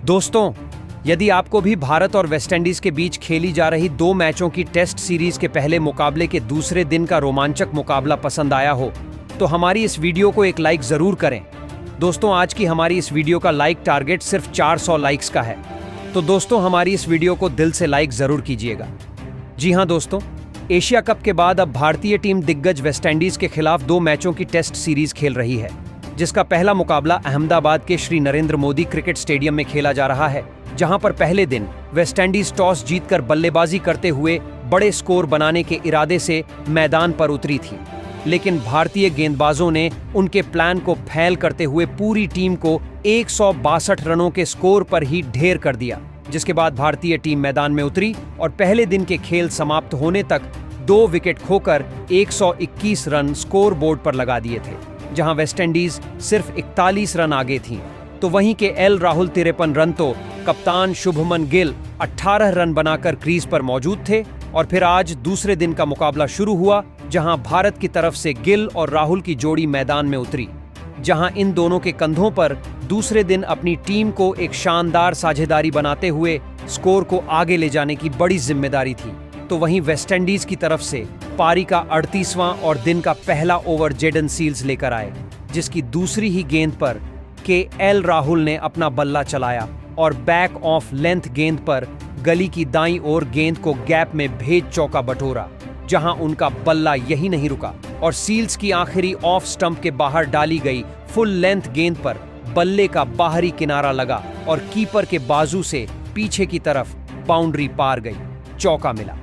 दोस्तों, यदि आपको भी भारत और वेस्टइंडीज के बीच खेली जा रही 2 मैचों की टेस्ट सीरीज के पहले मुकाबले के दूसरे दिन का रोमांचक मुकाबला पसंद आया हो तो हमारी इस वीडियो को एक लाइक जरूर करें। दोस्तों, आज की हमारी इस वीडियो का लाइक टारगेट सिर्फ 400 लाइक्स का है, तो दोस्तों हमारी इस वीडियो को दिल से लाइक जरूर कीजिएगा। जी हां दोस्तों, एशिया कप के बाद अब भारतीय टीम दिग्गज वेस्टइंडीज के खिलाफ 2 मैचों की टेस्ट सीरीज खेल रही है, जिसका पहला मुकाबला अहमदाबाद के श्री नरेंद्र मोदी क्रिकेट स्टेडियम में खेला जा रहा है, जहां पर पहले दिन वेस्टइंडीज टॉस जीतकर बल्लेबाजी करते हुए बड़े स्कोर बनाने के इरादे से मैदान पर उतरी थी। लेकिन भारतीय गेंदबाजों ने उनके प्लान को फेल करते हुए पूरी टीम को 162 रनों के स्कोर पर ही ढेर कर दिया, जिसके बाद भारतीय टीम मैदान में उतरी और पहले दिन के खेल समाप्त होने तक 2 विकेट खोकर 121 रन स्कोर बोर्ड पर लगा दिए थे, जहां वेस्टइंडीज सिर्फ 41 रन आगे थी। तो वहीं के एल राहुल 53 रन तो कप्तान शुभमन गिल 18 रन बनाकर क्रीज पर मौजूद थे। और फिर आज दूसरे दिन का मुकाबला शुरू हुआ, जहां भारत की तरफ से गिल और राहुल की जोड़ी मैदान में उतरी, जहां इन दोनों के कंधों पर दूसरे दिन अपनी टीम को एक शानदार साझेदारी बनाते हुए स्कोर को आगे ले जाने की बड़ी जिम्मेदारी थी। तो वहीं वेस्टइंडीज की तरफ से पारी का 38वां और दिन का पहला ओवर जेडन सील्स लेकर आए, जिसकी दूसरी ही गेंद पर के एल राहुल ने अपना बल्ला चलाया और बैक ऑफ लेंथ गेंद पर गली की दाईं ओर गेंद को गैप में भेज चौका बटोरा, जहां उनका बल्ला यही नहीं रुका और सील्स की आखिरी ऑफ स्टंप के बाहर डाली गई फुल लेंथ गेंद पर बल्ले का बाहरी किनारा लगा और कीपर के बाजू से पीछे की तरफ बाउंड्री पार गई, चौका मिला।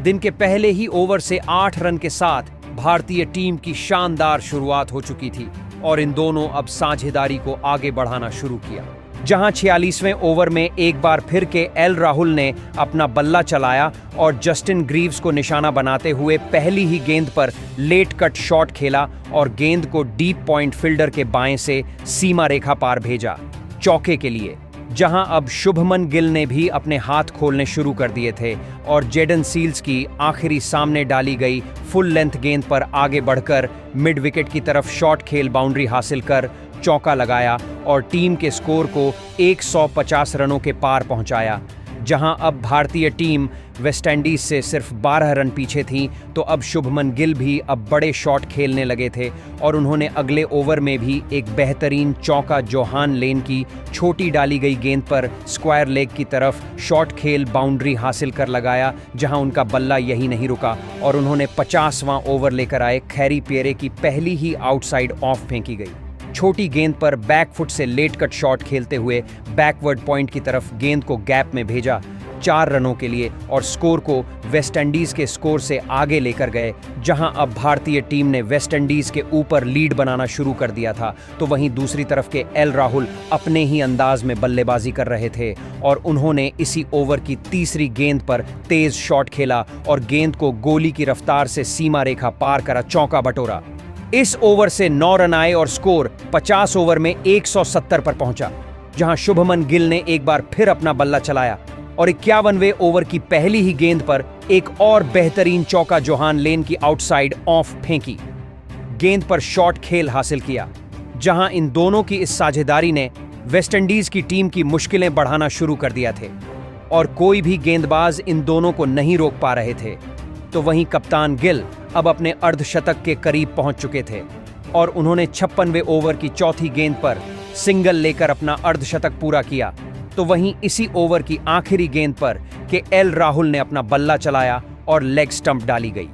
दिन के पहले ही ओवर से 8 रन के साथ भारतीय टीम की शानदार शुरुआत हो चुकी थी और इन दोनों अब साझेदारी को आगे बढ़ाना शुरू किया, जहां 46वें ओवर में एक बार फिर के एल राहुल ने अपना बल्ला चलाया और जस्टिन ग्रीव्स को निशाना बनाते हुए पहली ही गेंद पर लेट कट शॉट खेला और गेंद को डीप पॉइंट फील्डर के बाएं से सीमा रेखा पार भेजा, चौके के लिए, जहां अब शुभमन गिल ने भी अपने हाथ खोलने शुरू कर दिए थे और जेडन सील्स की आखिरी सामने डाली गई फुल लेंथ गेंद पर आगे बढ़कर मिड विकेट की तरफ शॉट खेल बाउंड्री हासिल कर चौका लगाया और टीम के स्कोर को 150 रनों के पार पहुंचाया। जहां अब भारतीय टीम वेस्टइंडीज से सिर्फ 12 रन पीछे थी, तो अब शुभमन गिल भी अब बड़े शॉट खेलने लगे थे और उन्होंने अगले ओवर में भी एक बेहतरीन चौका जोहान लेन की छोटी डाली गई गेंद पर स्क्वायर लेग की तरफ शॉट खेल बाउंड्री हासिल कर लगाया, जहां उनका बल्ला यही नहीं रुका और उन्होंने 50वां ओवर लेकर आए खैरी पेरे की पहली ही आउटसाइड ऑफ फेंकी गई छोटी गेंद पर बैकफुट से लेट कट शॉट खेलते हुए बैकवर्ड पॉइंट की तरफ गेंद को गैप में भेजा 4 रनों के लिए और स्कोर को वेस्टइंडीज के स्कोर से आगे लेकर गए, जहां अब भारतीय टीम ने वेस्टइंडीज के ऊपर लीड बनाना शुरू कर दिया था। तो वहीं दूसरी तरफ के एल राहुल अपने ही अंदाज में बल्लेबाजी कर रहे थे और उन्होंने इसी ओवर की तीसरी गेंद पर तेज शॉट खेला और गेंद को गोली की रफ्तार से सीमा रेखा पार करा, चौका बटोरा। इस ओवर से 9 रन आए और स्कोर 50 ओवर में 170 पर पहुंचा, जहां शुभमन गिल ने एक बार फिर अपना बल्ला चलाया और 51वें ओवर की पहली ही गेंद पर एक और बेहतरीन चौका जोहान लेन की आउटसाइड ऑफ फेंकी, गेंद पर शॉट खेल हासिल किया, जहां इन दोनों की इस साझेदारी ने वेस्टइंडीज की टीम की मुश्किलें बढ़ाना शुरू कर दिया थे और कोई भी गेंदबाज इन दोनों को नहीं रोक पा रहे थे। तो वहीं कप्तान गिल अब अपने अर्धशतक के करीब पहुंच चुके थे और उन्होंने 56वें ओवर की चौथी गेंद पर सिंगल लेकर अपना अर्धशतक पूरा किया। तो वहीं इसी ओवर की आखिरी गेंद पर के एल राहुल ने अपना बल्ला चलाया और लेग स्टंप डाली गई।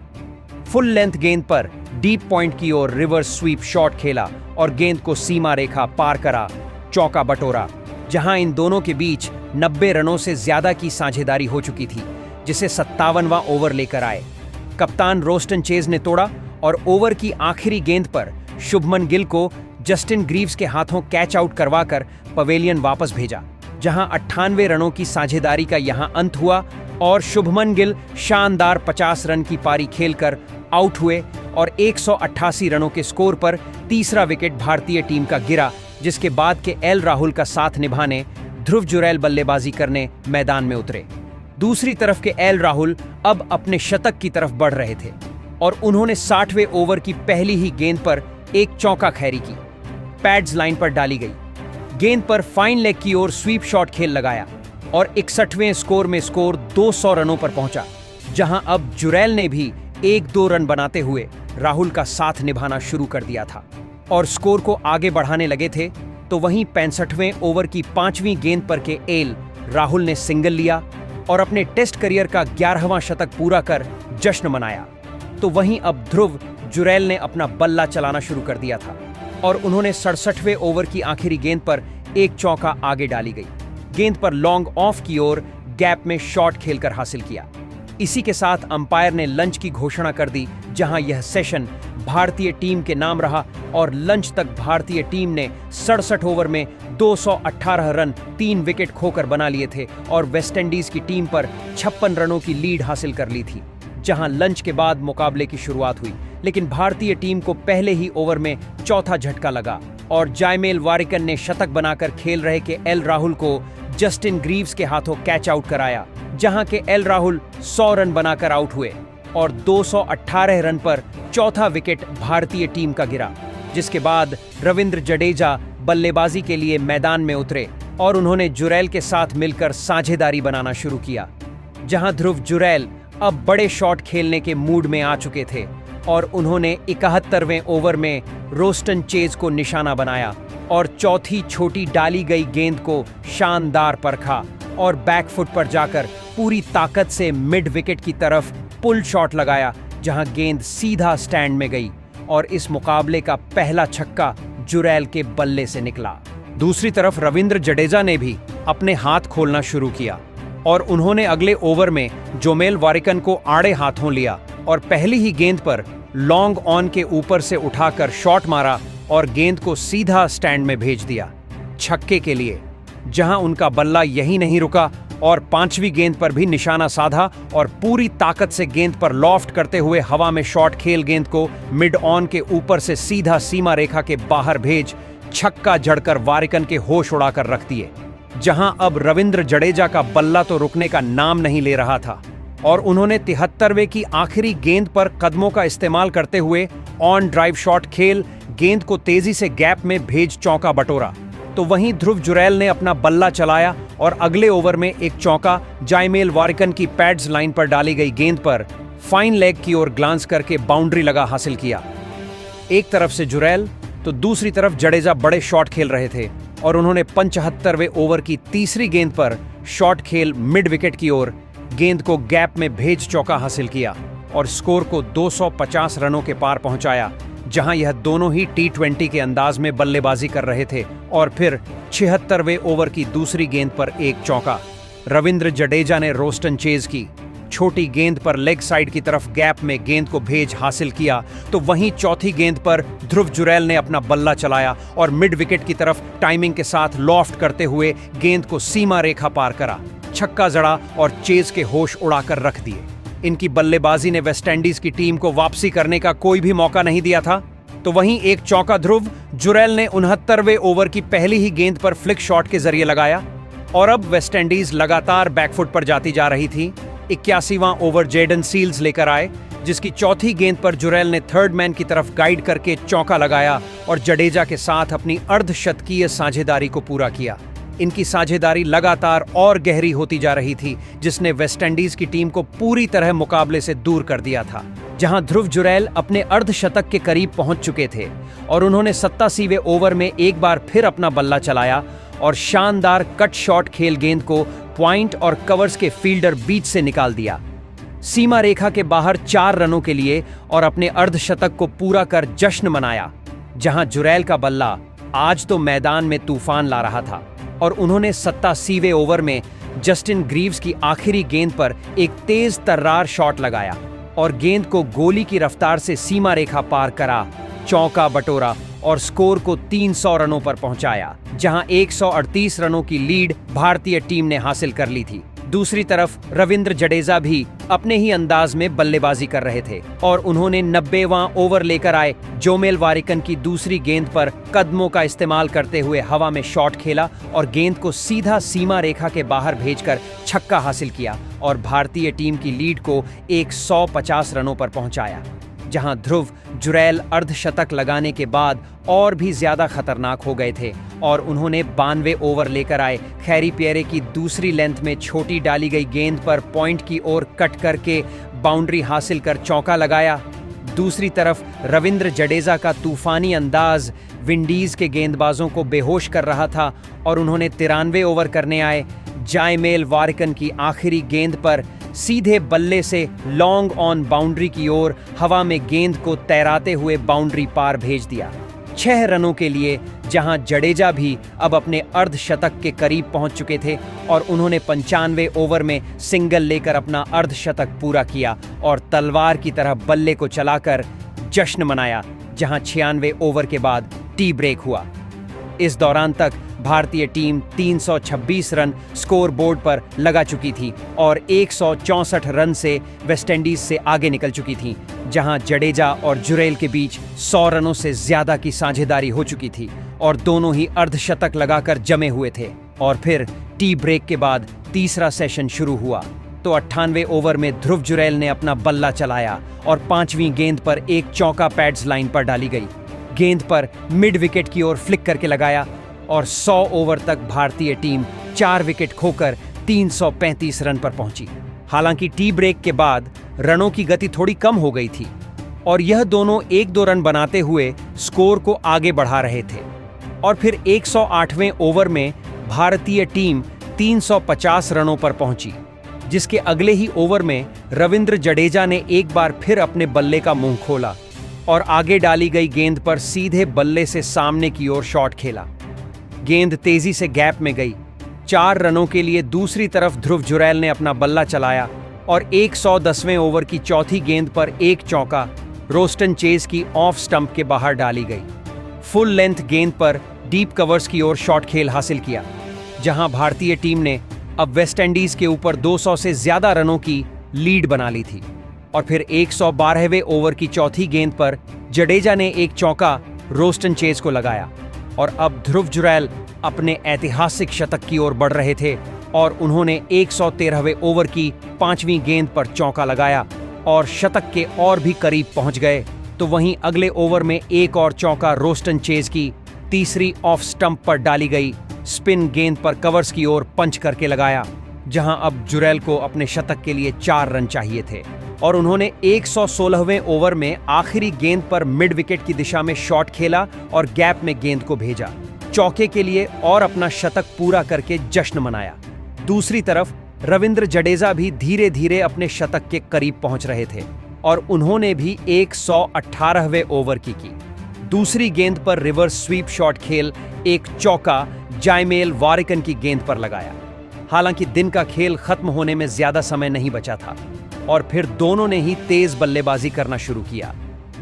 फुल लेंथ गेंद पर डीप पॉइंट की ओर रिवर्स स्वीप शॉट खेला और गेंद को सीमा रेखा पार करा, चौका बटोरा, जहां इन दोनों के बीच 90 रनों से ज्यादा की साझेदारी हो चुकी थी, जिसे 57वां ओवर लेकर आए। कप्तान रोस्टन चेज ने तोड़ा और ओवर की आखिरी गेंद पर शुभमन गिल को जस्टिन ग्रीव्स के हाथों कैच आउट करवाकर पवेलियन वापस भेजा, जहां 98 रनों की साझेदारी का यहां अंत हुआ और शुभमन गिल शानदार 50 रन की पारी खेलकर आउट हुए और 188 रनों के स्कोर पर तीसरा विकेट भारतीय टीम का गिरा, जिसके बाद के एल राहुल का साथ निभाने ध्रुव जुरैल बल्लेबाजी करने मैदान में उतरे। दूसरी तरफ के एल राहुल अब अपने शतक की तरफ बढ़ रहे थे और उन्होंने 60वें ओवर की पहली ही गेंद पर एक चौका खैरी की, पैड्स लाइन पर डाली गई, गेंद पर फाइन लेग की ओर स्वीप शॉट खेल लगाया और 61वें स्कोर में स्कोर 200 रनों पर पहुंचा, जहां अब जुरैल ने भी 1-2 रन बनाते हुए राहुल का साथ निभाना शुरू कर दिया था और स्कोर को आगे बढ़ाने लगे थे। तो वहीं 65वें ओवर की 5वीं गेंद पर के एल राहुल ने सिंगल लिया और अपने टेस्ट करियर का 11वां शतक पूरा कर जश्न मनाया। तो वहीं अब ध्रुव जुरैल ने अपना बल्ला चलाना शुरू कर दिया था और उन्होंने 67वें ओवर की आखिरी गेंद पर एक चौका आगे डाली गई गेंद पर लॉन्ग ऑफ की ओर गैप में शॉट खेलकर हासिल किया। इसी के साथ अंपायर ने लंच की घोषणा कर दी, जहां यह सेशन भारतीय टीम के नाम रहा और लंच तक भारतीय टीम ने 67 ओवर में 218 रन 3 विकेट खोकर बना लिए थे और वेस्टइंडीज की टीम पर 56 रनों की लीड हासिल कर ली थी। जहां लंच के बाद मुकाबले की शुरुआत हुई, लेकिन भारतीय टीम को पहले ही ओवर में चौथा झटका लगा और जायमेल वारिकन ने शतक बनाकर खेल रहे के एल राहुल को जस्टिन ग्रीव्स के हाथों कैच आउट कराया, जहां के एल राहुल 100 रन बनाकर आउट हुए और 218 रन पर चौथा विकेट भारतीय टीम का गिरा, जिसके बाद रविंद्र जडेजा बल्लेबाजी के लिए मैदान में उतरे और उन्होंने जुरैल के साथ मिलकर साझेदारी बनाना शुरू किया। जहां ध्रुव जुरैल अब बड़े शॉट खेलने के मूड में आ चुके थे और उन्होंने 71वें ओवर में रोस्टन चेज को निशाना बनाया और चौथी छोटी डाली गई गेंद को शानदार परखा और बैकफुट पर जाकर पूरी ताकत से मिड विकेट की तरफ पुल शॉट लगाया, जहां गेंद सीधा स्टैंड में गई और इस मुकाबले का पहला छक्का जुरैल के बल्ले से निकला। दूसरी तरफ रविंद्र जडेजा ने भी अपने हाथ खोलना शुरू किया और उन्होंने अगले ओवर में जोमेल वारिकन को आड़े हाथों लिया और पहली ही गेंद पर लॉन्ग ऑन के ऊपर से उठाकर शॉट मारा और गेंद को सीधा स्टैंड में भेज दिया छक्के के लिए, जहां उनका बल्ला यहीं नहीं रुका और 5वीं गेंद पर भी निशाना साधा और पूरी ताकत से गेंद पर लॉफ्ट करते हुए हवा में शॉट खेल गेंद को मिड ऑन के ऊपर से सीधा सीमा रेखा के बाहर भेज छक्का जड़कर वारिकन के होश उड़ाकर रख दिए। जहां अब रविंद्र जडेजा का बल्ला तो रुकने का नाम नहीं ले रहा था और उन्होंने 73वें की आखिरी गेंद पर कदमों का इस्तेमाल करते हुए ऑन ड्राइव शॉट खेल गेंद को तेजी से गैप में भेज चौका बटोरा। तो वहीं ध्रुव जुरैल ने अपना बल्ला चलाया और अगले ओवर में एक चौका जायमेल वारिकन की पैड्स लाइन पर डाली गई गेंद पर फाइन लेग की ओर ग्लांस करके बाउंड्री लगा हासिल किया। एक तरफ से जुरैल तो दूसरी तरफ जडेजा बड़े शॉट खेल रहे थे और उन्होंने 75वें ओवर की तीसरी गेंद पर शॉट खेल मिड विकेट की ओर गेंद को गैप में भेज चौका हासिल किया और स्कोर को 250 रनों के पार पहुंचाया, जहां यह दोनों ही T20 के अंदाज में बल्लेबाजी कर रहे थे। और फिर 76वें ओवर की दूसरी गेंद पर एक चौका रविंद्र जडेजा ने रोस्टन चेज की छोटी गेंद पर लेग साइड की तरफ गैप में गेंद को भेज हासिल किया। तो वहीं चौथी गेंद पर ध्रुव जुरैल ने अपना बल्ला चलाया और मिड विकेट की तरफ टाइमिंग के साथ लॉफ्ट करते हुए गेंद को सीमा रेखा पार करा, छक्का जड़ा और चेज के होश उड़ाकर रख दिए। इनकी बल्लेबाजी ने वेस्टइंडीज की टीम को वापसी करने का कोई भी मौका नहीं दिया था। तो वहीं एक चौका ध्रुव जुरैल ने 69वें ओवर की पहली ही गेंद पर फ्लिक शॉट के जरिए लगाया और अब वेस्टइंडीज लगातार बैकफुट पर जाती जा रही थी। 81वां ओवर जेडन सील्स लेकर आए, जिसकी चौथी गेंद पर जुरैल ने थर्ड मैन की तरफ गाइड करके चौका लगाया और जडेजा के साथ अपनी अर्धशतकीय साझेदारी को पूरा किया। इनकी साझेदारी लगातार और गहरी होती जा रही थी, जिसने वेस्टइंडीज की टीम को पूरी तरह मुकाबले से दूर कर दिया था। जहां ध्रुव जुरैल अपने अर्धशतक के करीब पहुंच चुके थे और उन्होंने 87वें ओवर में एक बार फिर अपना बल्ला चलाया और शानदार कट शॉट खेल गेंद को पॉइंट और कवर्स के फील्डर बीच से निकाल दिया सीमा रेखा के बाहर 4 रनों के लिए और अपने अर्धशतक को पूरा कर जश्न मनाया। जहां जुरैल का बल्ला आज तो मैदान में तूफान ला रहा था और उन्होंने 87वें ओवर में जस्टिन ग्रीव्स की आखिरी गेंद पर एक तेज तर्रार शॉट लगाया और गेंद को गोली की रफ्तार से सीमा रेखा पार करा, चौका बटोरा और स्कोर को 300 रनों पर पहुंचाया, जहां 138 रनों की लीड भारतीय टीम ने हासिल कर ली थी। दूसरी तरफ रविंद्र जडेजा भी अपने ही अंदाज में बल्लेबाजी कर रहे थे और उन्होंने 90वां ओवर लेकर आए जोमेल वारिकन की दूसरी गेंद पर कदमों का इस्तेमाल करते हुए हवा में शॉट खेला और गेंद को सीधा सीमा रेखा के बाहर भेजकर छक्का हासिल किया और भारतीय टीम की लीड को 150 रनों पर पहुंचाया। जहां ध्रुव जुरैल अर्धशतक लगाने के बाद और भी ज्यादा खतरनाक हो गए थे और उन्होंने 92 ओवर लेकर आए। खैरी पियरे की दूसरी लेंथ में छोटी डाली गई गेंद पर पॉइंट की ओर कट करके बाउंड्री हासिल कर चौका लगाया। दूसरी तरफ रविंद्र जडेजा का तूफानी अंदाज विंडीज के गेंदबाजों को बेहोश कर रहा था और उन्होंने 93 ओवर करने आए। जायमेल वारिकन की आखिरी गेंद पर सीधे बल्ले से लॉन्ग ऑन बाउंड्री की ओर हवा में गेंद को तैराते हुए बाउंड्री पार भेज दिया 6 रनों के लिए, जहां जडेजा भी अब अपने अर्धशतक के करीब पहुंच चुके थे और उन्होंने 95 ओवर में सिंगल लेकर अपना अर्धशतक पूरा किया और तलवार की तरह बल्ले को चलाकर जश्न मनाया, जहां 96 ओवर के बाद टी ब्रेक हुआ। इस दौरान तक भारतीय टीम 326 रन स्कोर बोर्ड पर लगा चुकी थी और 164 रन से वेस्टइंडीज से आगे निकल चुकी थी, जहां जडेजा और जुरैल के बीच 100 रनों से ज्यादा की साझेदारी हो चुकी थी और दोनों ही अर्धशतक लगाकर जमे हुए थे। और फिर टी ब्रेक के बाद तीसरा सेशन शुरू हुआ तो 98 ओवर में ध्रुव जुरैल ने अपना बल्ला चलाया और 5वीं गेंद पर एक चौका पैड्स लाइन पर डाली गई। गेंद पर मिड विकेट की ओर फ्लिक करके लगाया और 100 ओवर तक भारतीय टीम 4 विकेट खोकर 335 रन पर पहुंची। हालांकि टी ब्रेक के बाद रनों की गति थोड़ी कम हो गई थी और यह दोनों 1-2 रन बनाते हुए स्कोर को आगे बढ़ा रहे थे और फिर 108वें ओवर में भारतीय टीम 350 रनों पर पहुंची, जिसके अगले ही ओवर में रविंद्र जडेजा ने एक बार फिर अपने बल्ले का मुंह खोला और आगे डाली गई गेंद पर सीधे बल्ले से सामने की ओर शॉट खेला। गेंद तेजी से गैप में गई। 4 रनों के लिए दूसरी तरफ ध्रुव जुरैल ने अपना बल्ला चलाया और 110वें ओवर की चौथी गेंद पर एक चौका रोस्टन चेज की ऑफ स्टंप के बाहर डाली गई। फुल लेंथ गेंद पर डीप कवर्स की ओर शॉट खेल हासिल किया, जहां भारतीय टीम ने अब वेस्टइंडीज के ऊपर 200 से ज्यादा रनों की लीड बना ली थी। और फिर 112वें ओवर की चौथी गेंद पर जडेजा ने एक चौका रोस्टन चेज को लगाया और अब ध्रुव जुरैल अपने ऐतिहासिक शतक की ओर बढ़ रहे थे और उन्होंने 113वें ओवर की 5वीं गेंद पर चौका लगाया और शतक के और भी करीब पहुंच गए। तो वहीं अगले ओवर में एक और चौका रोस्टन चेज की तीसरी ऑफ स्टंप पर डाली गई स्पिन गेंद पर कवर्स की ओर पंच करके लगाया, जहां अब जुरैल को अपने शतक के लिए 4 रन चाहिए थे और उन्होंने 116वें ओवर में आखिरी गेंद पर मिड विकेट की दिशा में शॉट खेला और गैप में गेंद को भेजा चौके के लिए और अपना शतक पूरा करके जश्न मनाया। दूसरी तरफ रविंद्र जडेजा भी धीरे धीरे अपने शतक के करीब पहुंच रहे थे और उन्होंने भी 118वें ओवर की दूसरी गेंद पर रिवर्स स्वीप शॉट खेल एक चौका जायमेल वारिकन की गेंद पर लगाया। हालांकि दिन का खेल खत्म होने में ज्यादा समय नहीं बचा था और फिर दोनों ने ही तेज बल्लेबाजी करना शुरू किया,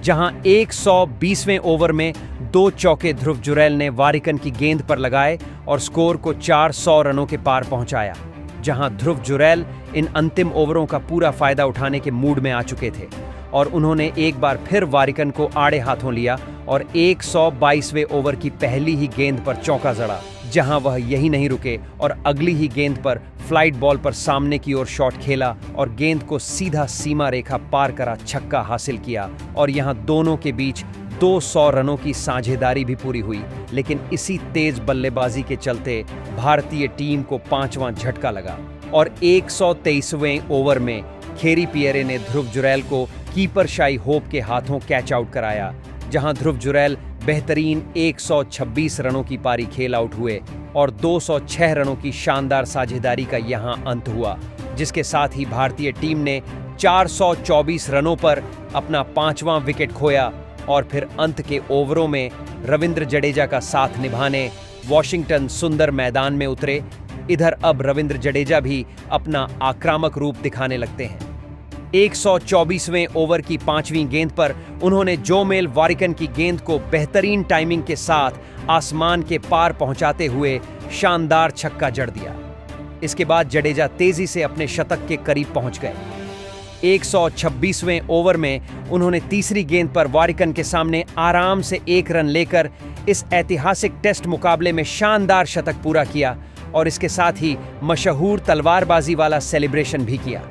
जहां 120वें ओवर में 2 चौके ध्रुव जुरैल ने वारिकन की गेंद पर लगाए और स्कोर को 400 रनों के पार पहुंचाया, जहां ध्रुव जुरैल इन अंतिम ओवरों का पूरा फायदा उठाने के मूड में आ चुके थे और उन्होंने एक बार फिर वारिकन को आड़े हाथों लिया और 122वें ओवर की पहली ही गेंद पर चौका जड़ा, जहां वह यही नहीं रुके और अगली ही गेंद पर फ्लाइट बॉल पर सामने की ओर शॉट खेला और गेंद को सीधा सीमा रेखा पार करा छक्का हासिल किया और यहां दोनों के बीच 200 रनों की साझेदारी भी पूरी हुई। लेकिन इसी तेज बल्लेबाजी के चलते भारतीय टीम को 5वां झटका लगा और 123वें ओवर में खैरी पियरे ने ध्रुव जुरैल को कीपर शाई होप के हाथों कैच आउट कराया, जहां ध्रुव जुरैल बेहतरीन 126 रनों की पारी खेल आउट हुए और 206 रनों की शानदार साझेदारी का यहां अंत हुआ, जिसके साथ ही भारतीय टीम ने 424 रनों पर अपना 5वां विकेट खोया और फिर अंत के ओवरों में रविंद्र जडेजा का साथ निभाने वॉशिंगटन सुंदर मैदान में उतरे। इधर अब रविंद्र जडेजा भी अपना आक्रामक रूप दिखाने लगते हैं। 124वें ओवर की 5वीं गेंद पर उन्होंने जोमेल वारिकन की गेंद को बेहतरीन टाइमिंग के साथ आसमान के पार पहुंचाते हुए शानदार छक्का जड़ दिया। इसके बाद जडेजा तेजी से अपने शतक के करीब पहुंच गए। 126वें ओवर में उन्होंने तीसरी गेंद पर वारिकन के सामने आराम से 1 रन लेकर इस ऐतिहासिक टेस्ट मुकाबले में शानदार शतक पूरा किया और इसके साथ ही मशहूर तलवारबाजी वाला सेलिब्रेशन भी किया।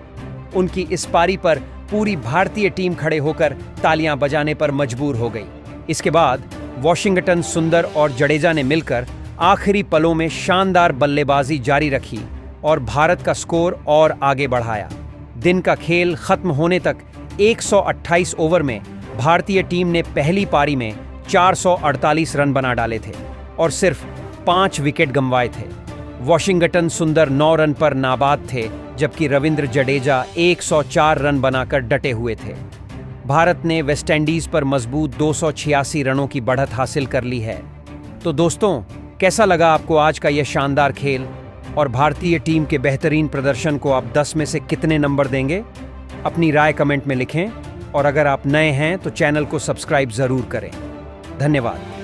उनकी इस पारी पर पूरी भारतीय टीम खड़े होकर तालियां बजाने पर मजबूर हो गई। इसके बाद वॉशिंगटन, सुंदर और जडेजा ने मिलकर आखिरी पलों में शानदार बल्लेबाजी जारी रखी और भारत का स्कोर और आगे बढ़ाया। दिन का खेल खत्म होने तक 128 ओवर में भारतीय टीम ने पहली पारी में 448 रन बना डाले थे और सिर्फ 5 विकेट गंवाए थे। वॉशिंगटन सुंदर 9 रन पर नाबाद थे, जबकि रविंद्र जडेजा 104 रन बनाकर डटे हुए थे। भारत ने वेस्टइंडीज पर मजबूत 286 रनों की बढ़त हासिल कर ली है। तो दोस्तों, कैसा लगा आपको आज का यह शानदार खेल और भारतीय टीम के बेहतरीन प्रदर्शन को आप 10 में से कितने नंबर देंगे? अपनी राय कमेंट में लिखें और अगर आप नए हैं तो चैनल को सब्सक्राइब जरूर करें। धन्यवाद।